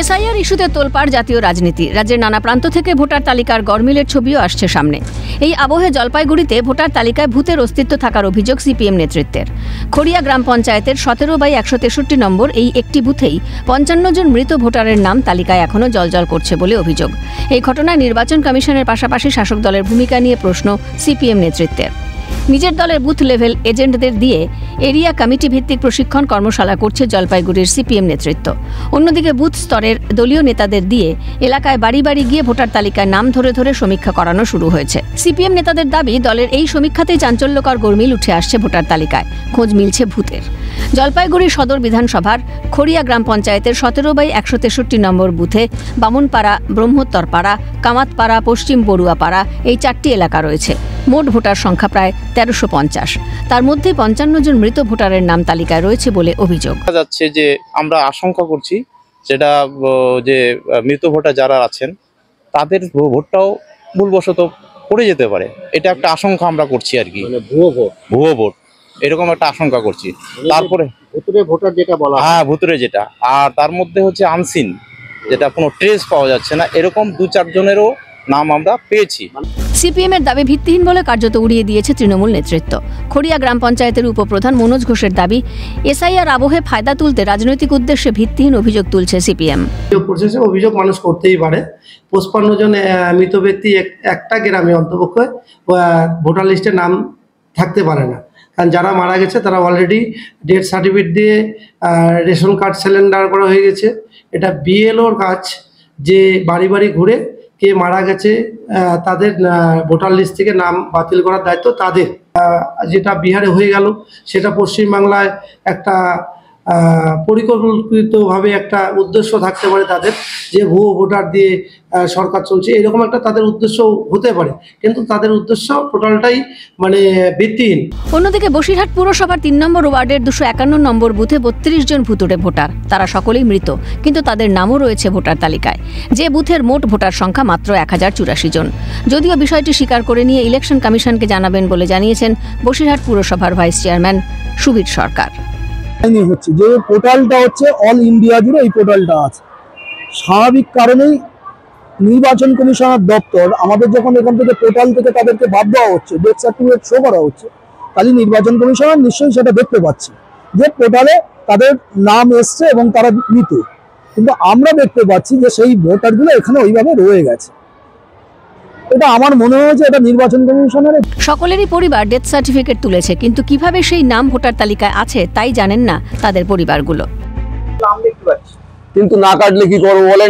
SIR ইস্যুতে তোলপাড় জাতীয় রাজনীতি। রাজ্যের নানা প্রান্ত থেকে ভোটার তালিকার গরমিলের ছবিও আসছে সামনে। এই আবহে জলপাইগুড়িতে ভোটার তালিকায় ভূতের অস্তিত্ব থাকার অভিযোগ সিপিএম নেতৃত্বের। খড়িয়া গ্রাম পঞ্চায়েতের 17/163 নম্বর এই একটি বুথেই 55 জন মৃত ভোটারের নাম তালিকায় এখনও জলজল করছে বলে অভিযোগ। এই ঘটনায় নির্বাচন কমিশনের পাশাপাশি শাসক দলের ভূমিকা নিয়ে প্রশ্ন সিপিএম নেতৃত্বের। নিজের দলের বুথ লেভেল এজেন্টদের দিয়ে এরিয়া কমিটি ভিত্তিক প্রশিক্ষণ কর্মশালা করছে জলপাইগুড়ির সিপিএম নেতৃত্ব। অন্যদিকে বুথ স্তরের দলীয় নেতাদের দিয়ে এলাকায় বাড়ি বাড়ি গিয়ে ভোটার তালিকায় নাম ধরে ধরে সমীক্ষা করানো শুরু হয়েছে। সিপিএম নেতাদের দাবি, দলের এই সমীক্ষাতেই চাঞ্চল্যকর গরমিল উঠে আসছে ভোটার তালিকায়, খোঁজ মিলছে ভূতের। জলপাইগুড়ি সদর বিধানসভার খড়িয়া গ্রাম পঞ্চায়েতের 17/163 নম্বর বুথে বামুনপাড়া, ব্রহ্মোত্তরপাড়া, কামাতপাড়া, পশ্চিম বড়ুয়াপাড়া এই 4টি এলাকা রয়েছে। মোট ভোটার সংখ্যা প্রায় 1350। তার মধ্যে 55 জন মৃত ভোটারের নাম তালিকায় রয়েছে বলে অভিযোগ। দেখা যাচ্ছে যে আমরা আশঙ্কা করছি যেটা যে মৃত ভোটার যারা আছেন তাদের ভোটটাও ভুলবশত পড়ে যেতে পারে, এটা একটা আশঙ্কা আমরা করছি আর কি। ভুয়ো ভোট এরকম একটা আশঙ্কা করছি। তারপরে ভুতুরে ভোটার যেটা বলা, হ্যাঁ ভুতুরে যেটা, আর তার মধ্যে হচ্ছে আনসিন, যেটা কোনো ট্রেস পাওয়া যাচ্ছে না, এরকম 2-4 জনেরও নাম আমরা পেয়েছি। সিপিএম এর দাবি ভিত্তিহীন বলে কার্যত উড়িয়ে দিয়েছে তৃণমূল নেতৃত্ব। খড়িয়া গ্রাম পঞ্চায়েতের উপপ্রধান মনোজ ঘোষের দাবি, এসআইআর আবহে ফায়দা তুলতে রাজনৈতিক উদ্দেশ্যে ভিত্তিহীন অভিযোগ তুলছে সিপিএম। অভিযোগ মানুষ করতেই পারে। 55 জন মৃত ব্যক্তি একটা গ্রামে অন্তপক্ষে ভোটার লিস্টে নাম থাকতে পারে না, কারণ যারা মারা গেছে তারা অলরেডি ডেথ সার্টিফিকেট দিয়ে রেশন কার্ড সিলিন্ডার করা হয়ে গেছে। এটা বিএলওর কাজ যে বাড়ি বাড়ি ঘুরে কে মারা গেছে তাদের ভোটার লিস্ট থেকে নাম বাতিল করার দায়িত্ব তাদের। যেটা বিহারে হয়ে গেল, সেটা পশ্চিমবাংলায় একটা পরিকল্পিতভাবে একটা উদ্দেশ্য থাকতে পারে তাদের, যে ভুয়ো ভোটার দিয়ে সরকার চলছে, এরকম একটা তাদের উদ্দেশ্য হতে পারে, কিন্তু তাদের উদ্দেশ্য টোটালটাই ভিত্তিহীন। অন্যদিকে বসিরহাট পুরসভার 3 নম্বর ওয়ার্ডের 251 নম্বর বুথে 32 জন ভুতুড়ে ভোটার। তারা সকলেই মৃত, কিন্তু তাদের নামও রয়েছে ভোটার তালিকায়। যে বুথের মোট ভোটার সংখ্যা মাত্র 1084 জন। যদিও বিষয়টি স্বীকার করে নিয়ে ইলেকশন কমিশনকে জানাবেন বলে জানিয়েছেন বসিরহাট পুরসভার ভাইস চেয়ারম্যান সুবীর সরকার। হচ্ছে যে পোর্টালটা হচ্ছে অল ইন্ডিয়া জুড়ে এই পোর্টালটা আছে। স্বাভাবিক কারণেই নির্বাচন কমিশনার দপ্তর আমাদের যখন এখান থেকে পোর্টাল থেকে তাদেরকে বাদ দেওয়া হচ্ছে, ডেথ সার্টিফিকেট শো করা হচ্ছে, তাহলে নির্বাচন কমিশনার নিশ্চয়ই সেটা দেখতে পাচ্ছে যে পোর্টালে তাদের নাম এসছে এবং তারা মৃত, কিন্তু আমরা দেখতে পাচ্ছি যে সেই ভোটারগুলো এখানে ওইভাবে রয়ে গেছে। এটা আমার মনে হয় যে এটা নির্বাচন কমিশনের। সকলেরই পরিবার ডেথ সার্টিফিকেট তুলেছে, কিন্তু কিভাবে সেই নাম ভোটার তালিকায় আছে তাই জানেন না তাদের পরিবারগুলো। কিন্তু না কাটলে কি করবো বলেন,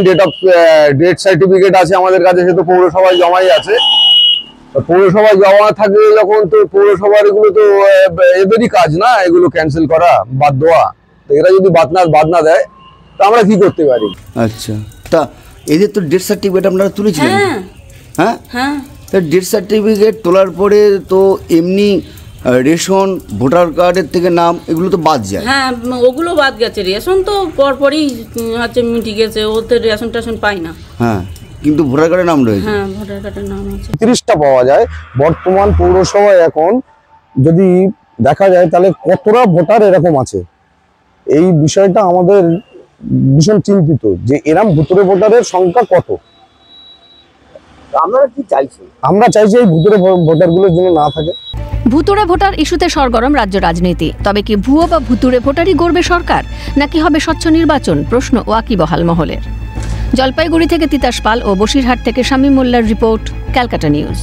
ডেথ সার্টিফিকেট আছে আমাদের কাছে, সে তো পৌরসভায় জমাই আছে। পৌরসভায় জমা থাকলে যখন, তো পৌরসভার এগুলো তো এদেরই কাজ না এগুলো ক্যান্সেল করা, বাদ দেওয়া। তো এরা যদি বাদ না দেয় তা আমরা কি করতে পারি? আচ্ছা, তা এদের তো ডেথ সার্টিফিকেট আপনারা তুলেছিলেন? হ্যাঁ হ্যাঁ, তা ডেথ সার্টিফিকেট তোলার পরে তো এমনি রেশন, ভোটার কার্ডের থেকে নাম এগুলো তো বাদ যায়। হ্যাঁ, ওগুলো বাদ গেছে। রেশন তো পরপরই হচ্ছে মিটে গেছে, ওদের রেশন টেশন পাই না। হ্যাঁ, কিন্তু ভোটার কার্ডের নাম রয়েছে। হ্যাঁ, ভোটার কার্ডের নাম আছে। 30টা পাওয়া যায় বর্তমান পৌরসভায়। এখন যদি দেখা যায় তাহলে কতটা ভোটার এরকম আছে, এই বিষয়টা আমাদের ভীষণ চিন্তিত যে এরকম ভুতুরে ভোটারের সংখ্যা কত। আমরা কি চাইছি? আমরা চাইছি এই ভুতুরে ভোটারগুলোর জন্য না থাকে। ভুতুরে ভোটার ইস্যুতে সরগরম রাজ্য রাজনীতি। তবে কি ভুয়ো বা ভুতুরে ভোটারই গড়বে সরকার, নাকি হবে স্বচ্ছ নির্বাচন? প্রশ্ন ওয়াকিবহাল মহলের। জলপাইগুড়ি থেকে তিতাস পাল ও বসিরহাট থেকে শামীম মোল্লার রিপোর্ট, ক্যালকাটা নিউজ।